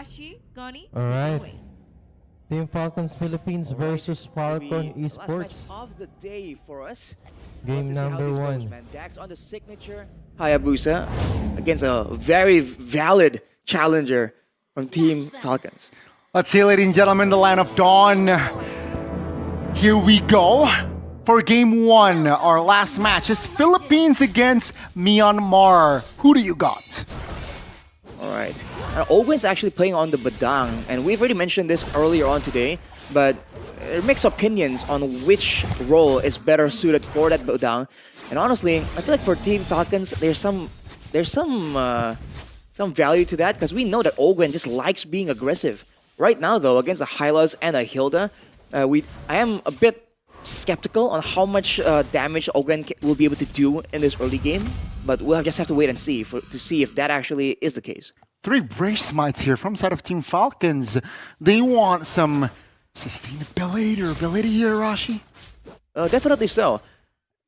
Rashi, Goni, All take it right. away. Team Falcons Philippines versus Falcon Maybe the last match Esports. of the day for us. Game Love to see how number this goes, 1. man. Dax on the signature Hayabusa against a very valid challenger from Team Falcons. Let's see, ladies and gentlemen, the line of dawn. Here we go. For game 1, our last match is Philippines against Myanmar. Who do you got? All right. Owgwen's actually playing on the Badang, and we've already mentioned this earlier on today, but there are mixed opinions on which role is better suited for that Badang. And honestly, I feel like for Team Falcons, there's some value to that because we know that Owgwen just likes being aggressive. Right now, though, against a Hylas and a Hilda, I am a bit skeptical on how much damage Owgwen will be able to do in this early game, but we'll just have to wait and see to see if that actually is the case. 3 brace smites here from side of Team Falcons. They want some sustainability, durability here, Rashi. Definitely so.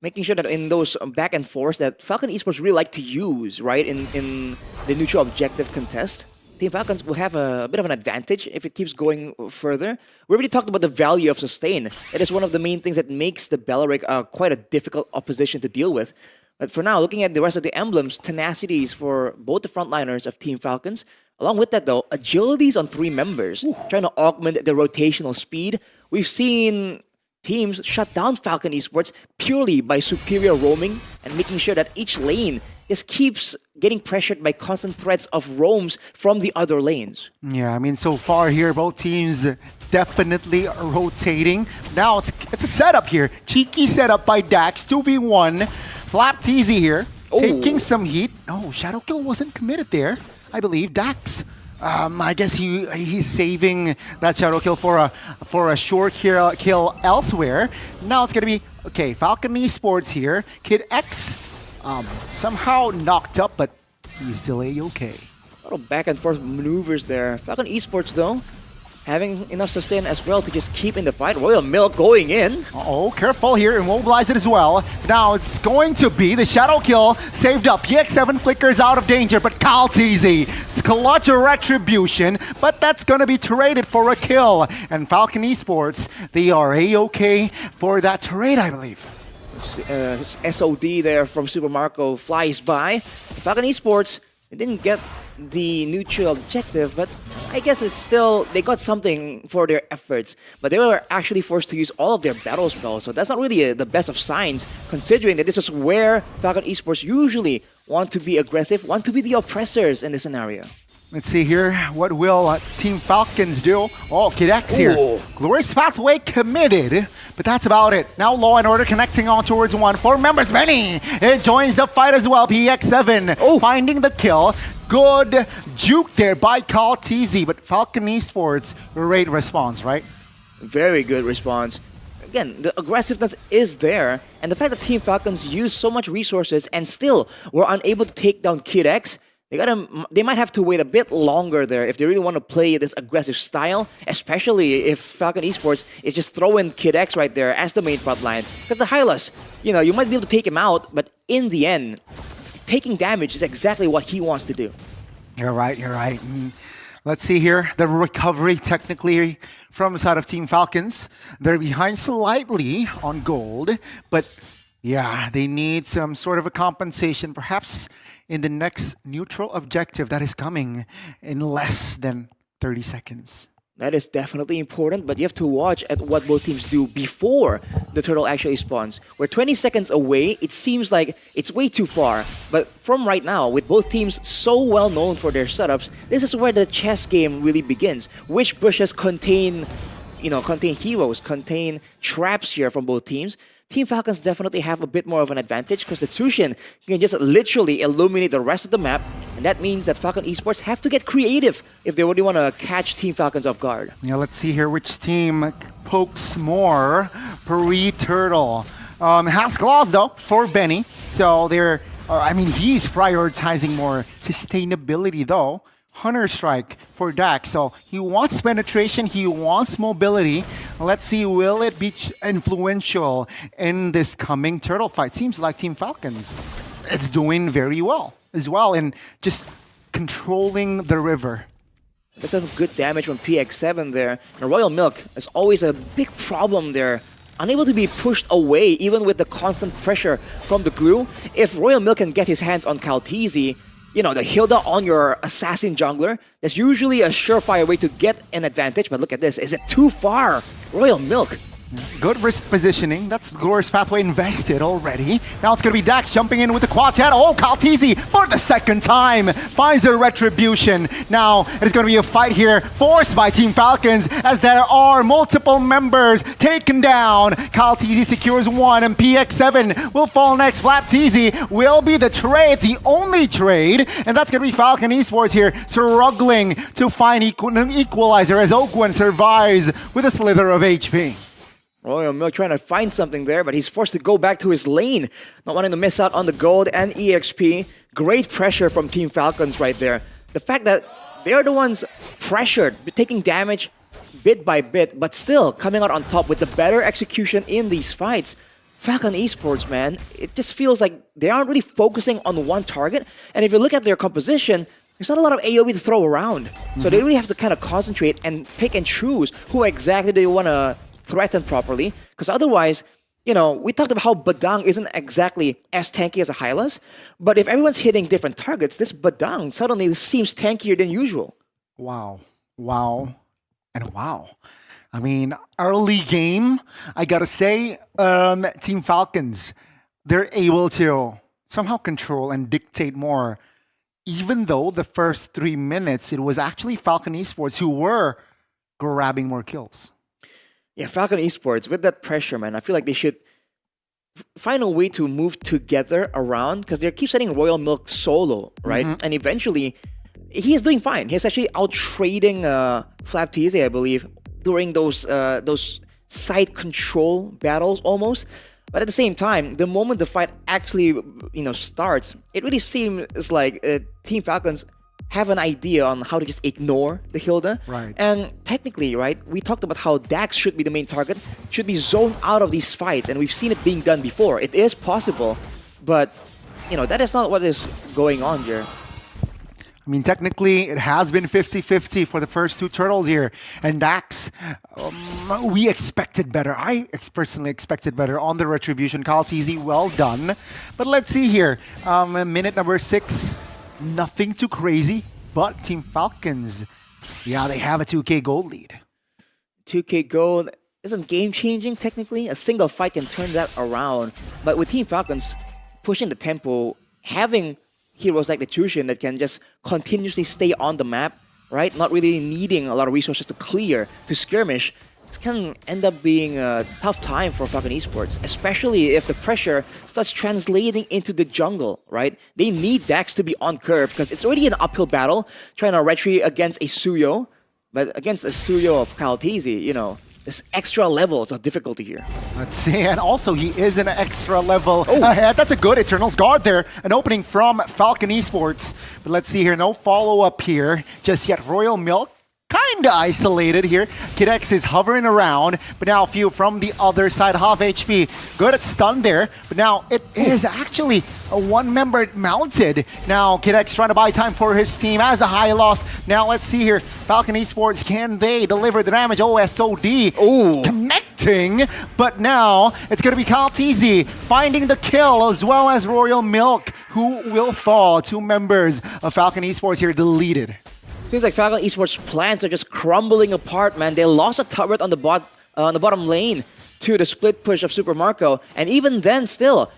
Making sure that in those back and forth that Falcon Esports really like to use, right, in the neutral objective contest, Team Falcons will have a bit of an advantage if it keeps going further. We already talked about the value of sustain. It is one of the main things that makes the Bellaric quite a difficult opposition to deal with. But for now, looking at the rest of the emblems, tenacities for both the frontliners of Team Falcons. Along with that, though, agilities on 3 members, trying to augment the rotational speed. We've seen teams shut down Falcon Esports purely by superior roaming and making sure that each lane just keeps getting pressured by constant threats of roams from the other lanes. Yeah, I mean, so far here, both teams definitely rotating. Now it's a setup here. Cheeky setup by Dax, 2v1. flaptzy here, taking some heat. Oh, Shadow Kill wasn't committed there, I believe. Dax, I guess he's saving that Shadow Kill for a short kill elsewhere. Now it's gonna be, okay, Falcon Esports here. Kid X, somehow knocked up, but he's still A-okay. A little back and forth maneuvers there. Falcon Esports, though, having enough sustain as well to just keep in the fight. Royal Milk going in. Oh, careful here, immobilize it as well. Now it's going to be the Shadow Kill saved up. PX7 flickers out of danger, but kyletzy, clutch a retribution, but that's gonna be traded for a kill. And Falcon Esports, they are A-okay for that trade, I believe. His SOD there from Super Marco flies by. Falcon Esports, they didn't get the neutral objective, but I guess it's still, they got something for their efforts. But they were actually forced to use all of their battle spells, so that's not really the best of signs, considering that this is where Falcon Esports usually want to be aggressive, want to be the oppressors in this scenario. Let's see here, what will Team Falcons do? Oh, Kid X here. Ooh. Glorious Pathway committed, but that's about it. Now Law and Order connecting on towards 1. 4 members, Beni. It joins the fight as well. PX7 finding the kill. Good juke there by kyletzy, but Falcon Esports, great response, right? Very good response. Again, the aggressiveness is there, and the fact that Team Falcons used so much resources and still were unable to take down Kid X, they might have to wait a bit longer there if they really want to play this aggressive style, especially if Falcon Esports is just throwing Kid X right there as the main front line. Because the Hylas, you might be able to take him out, but in the end, taking damage is exactly what he wants to do. You're right, you're right. Let's see here, the recovery technically from the side of Team Falcons. They're behind slightly on gold, but yeah, they need some sort of a compensation, perhaps in the next neutral objective that is coming in less than 30 seconds. That is definitely important, but you have to watch at what both teams do before the turtle actually spawns. We're 20 seconds away, it seems like it's way too far. But from right now, with both teams so well known for their setups, this is where the chess game really begins. Which bushes contain heroes, contain traps here from both teams. Team Falcons definitely have a bit more of an advantage because the Tsushin can just literally illuminate the rest of the map, and that means that Falcon Esports have to get creative if they really want to catch Team Falcons off guard. Yeah, let's see here which team pokes more pre-turtle. Has claws though for Beni, so he's prioritizing more sustainability though. Hunter Strike for Dax. So he wants penetration, he wants mobility. Let's see, will it be influential in this coming turtle fight? Seems like Team Falcons is doing very well as well in just controlling the river. That's some good damage from PX7 there. And Royal Milk is always a big problem there. Unable to be pushed away even with the constant pressure from the glue. If Royal Milk can get his hands on kyletzy, you know, the Hilda on your assassin jungler, that's usually a surefire way to get an advantage. But look at this. Is it too far? Royal Milk. Good risk positioning. That's Glorious Pathway invested already. Now it's going to be Dax jumping in with the quad chat. Oh, kyletzy for the second time finds a retribution. Now it is going to be a fight here forced by Team Falcons as there are multiple members taken down. kyletzy secures one and PX7 will fall next. flaptzy will be the trade, the only trade. And that's going to be Falcon Esports here struggling to find an equalizer as owgwen survives with a slither of HP. Royal Milk trying to find something there, but he's forced to go back to his lane. Not wanting to miss out on the gold and EXP. Great pressure from Team Falcons right there. The fact that they are the ones pressured, taking damage bit by bit, but still coming out on top with the better execution in these fights. Falcon Esports, man, it just feels like they aren't really focusing on one target. And if you look at their composition, there's not a lot of AoE to throw around. So they really have to kind of concentrate and pick and choose who exactly they want to threaten properly, because otherwise, you know, we talked about how Badang isn't exactly as tanky as a Hylas, but if everyone's hitting different targets, this Badang suddenly seems tankier than usual. Wow, wow, and wow. I mean, early game, I gotta say, Team Falcons, they're able to somehow control and dictate more, even though the first 3 minutes, it was actually Falcon Esports who were grabbing more kills. Yeah, Falcon Esports, with that pressure, man, I feel like they should find a way to move together around, because they keep sending Royal Milk solo, right? And eventually, he is doing fine. He's actually out-trading flaptzy, I believe, during those side control battles almost. But at the same time, the moment the fight actually, you know, starts, it really seems like Team Falcons have an idea on how to just ignore the Hilda. Right. And technically, right, we talked about how Dax should be the main target, should be zoned out of these fights, and we've seen it being done before. It is possible, but, you know, that is not what is going on here. I mean, technically, it has been 50-50 for the first two turtles here. And Dax, we expected better. I personally expected better on the retribution. kyletzy, well done. But let's see here. Minute number 6. Nothing too crazy, but Team Falcons, yeah, they have a 2K gold lead. 2K gold isn't game-changing, technically. A single fight can turn that around. But with Team Falcons pushing the tempo, having heroes like the Tushin that can just continuously stay on the map, right? Not really needing a lot of resources to clear, to skirmish, this can end up being a tough time for Falcon Esports, especially if the pressure starts translating into the jungle, right? They need Dax to be on curve because it's already an uphill battle trying to retreat against a Suyo, but against a Suyo of kyletzy, you know, there's extra levels of difficulty here. Let's see, and also he is an extra level ahead. That's a good Eternal's Guard there. An opening from Falcon Esports. But let's see here, no follow-up here just yet. Royal Milk kinda isolated here. kyletzy is hovering around, but now pheww from the other side, half HP. Good at stun there, but now it is actually a one-member mounted. Now kyletzy trying to buy time for his team as a high loss. Now let's see here, Falcon Esports, can they deliver the damage? SOD connecting, but now it's gonna be kyletzy finding the kill as well as Royal Milk, who will fall. Two members of Falcon Esports here deleted. Feels like Falcon Esports' plans are just crumbling apart, man. They lost a turret on the bottom lane to the split push of Super Marco, and even then still,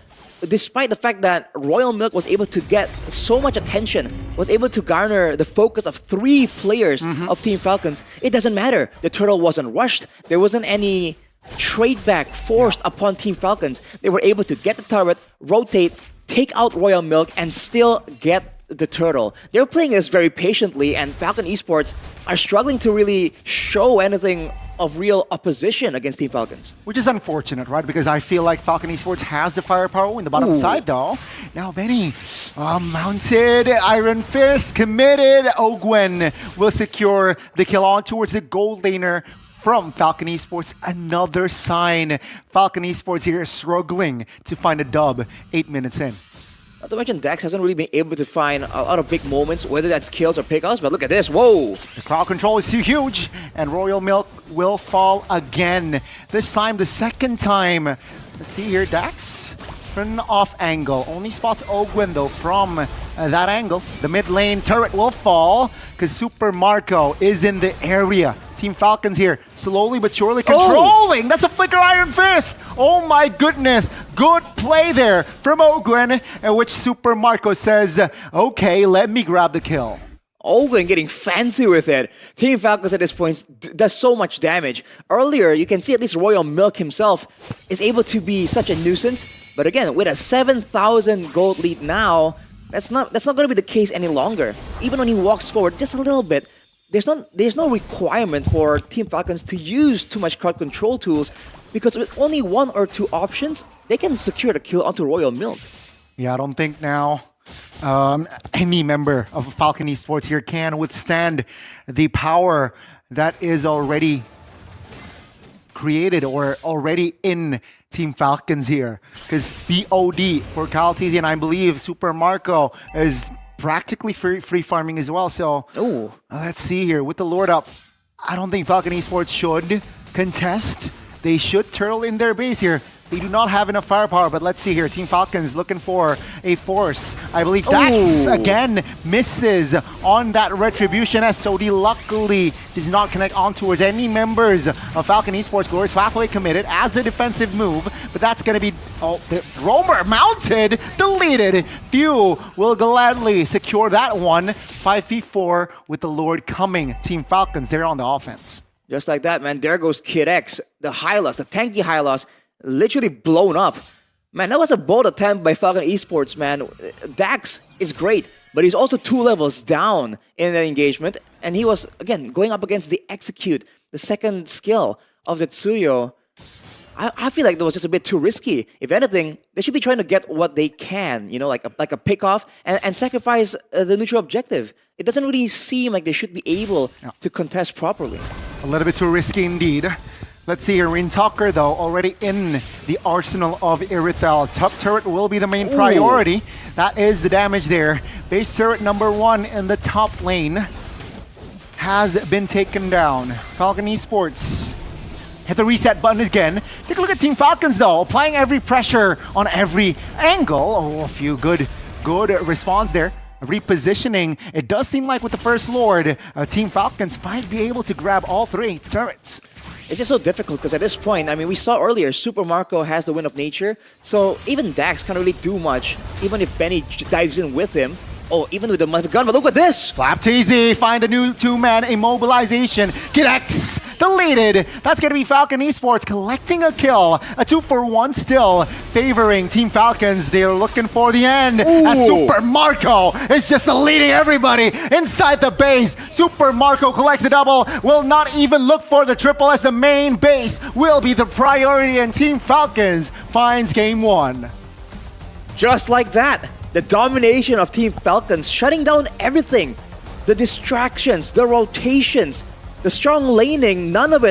despite the fact that Royal Milk was able to get so much attention, was able to garner the focus of 3 players of Team Falcons, it doesn't matter. The turtle wasn't rushed. There wasn't any trade back forced upon Team Falcons. They were able to get the turret, rotate, take out Royal Milk, and still get the turtle. They're playing this very patiently, and Falcon Esports are struggling to really show anything of real opposition against Team Falcons. Which is unfortunate, right? Because I feel like Falcon Esports has the firepower in the bottom side, though. Now, Beni, mounted, Iron Fist, committed. owgwen will secure the kill on towards the gold laner from Falcon Esports. Another sign Falcon Esports here is struggling to find a dub 8 minutes in. Not to mention, Dax hasn't really been able to find a lot of big moments, whether that's kills or pickoffs, but look at this, whoa! The crowd control is too huge, and Royal Milk will fall again. This time, the second time. Let's see here, Dax from an off angle. Only spots owgwen though from that angle. The mid lane turret will fall because Super Marco is in the area. Team Falcons here, slowly but surely controlling. That's a Flicker Iron Fist. Oh my goodness. Good play there from owgwen, in which Super Marco says, okay, let me grab the kill. owgwen getting fancy with it. Team Falcons at this point does so much damage. Earlier, you can see at least Royal Milk himself is able to be such a nuisance. But again, with a 7,000 gold lead now, that's not going to be the case any longer. Even when he walks forward just a little bit, there's no requirement for Team Falcons to use too much crowd control tools, because with only one or two options, they can secure the kill onto Royal Milk. Yeah, I don't think now any member of Falcon Esports here can withstand the power that is already created or already in Team Falcons here. Because BOD for kyletzy, and I believe Super Marco is practically free farming as well. So let's see here with the Lord up. I don't think Falcon Esports should contest. They should turtle in their base here. They do not have enough firepower, but let's see here. Team Falcons looking for a force. I believe Dax again misses on that retribution, as SOD luckily does not connect on towards any members of Falcon Esports. Glorious Pathway committed as a defensive move, but that's going to be the roamer mounted, deleted. pheww will gladly secure that one. 5v4 with the Lord coming. Team Falcons, they're on the offense. Just like that, man. There goes kyletzy, the Hylos, the tanky Hylos, literally blown up. Man, that was a bold attempt by Falcon Esports, man. Dax is great, but he's also 2 levels down in the engagement, and he was, again, going up against the Execute, the second skill of the Tsuyo. I feel like that was just a bit too risky. If anything, they should be trying to get what they can, you know, like a pick-off, and sacrifice the neutral objective. It doesn't really seem like they should be able to contest properly. A little bit too risky indeed. Let's see here, Rintalker though, already in the arsenal of Irithel. Top turret will be the main priority. That is the damage there. Base turret number 1 in the top lane has been taken down. Falcon Esports hit the reset button again. Take a look at Team Falcons though, applying every pressure on every angle. Oh, a few good response there. Repositioning. It does seem like with the First Lord, Team Falcons might be able to grab all 3 turrets. It's just so difficult because at this point, I mean, we saw earlier, Super Marco has the Wind of Nature, so even Dax can't really do much, even if Beni dives in with him. Oh, even with the Mother Gun, but look at this! flaptzy find a new 2-man immobilization. kyletzy deleted. That's going to be Falcon Esports collecting a kill. A 2-for-1 still favoring Team Falcons. They're looking for the end. As Super Marco is just leading everybody inside the base. Super Marco collects a double. Will not even look for the triple, as the main base will be the priority, and Team Falcons finds game 1. Just like that, the domination of Team Falcons, shutting down everything. The distractions, the rotations, the strong laning, none of it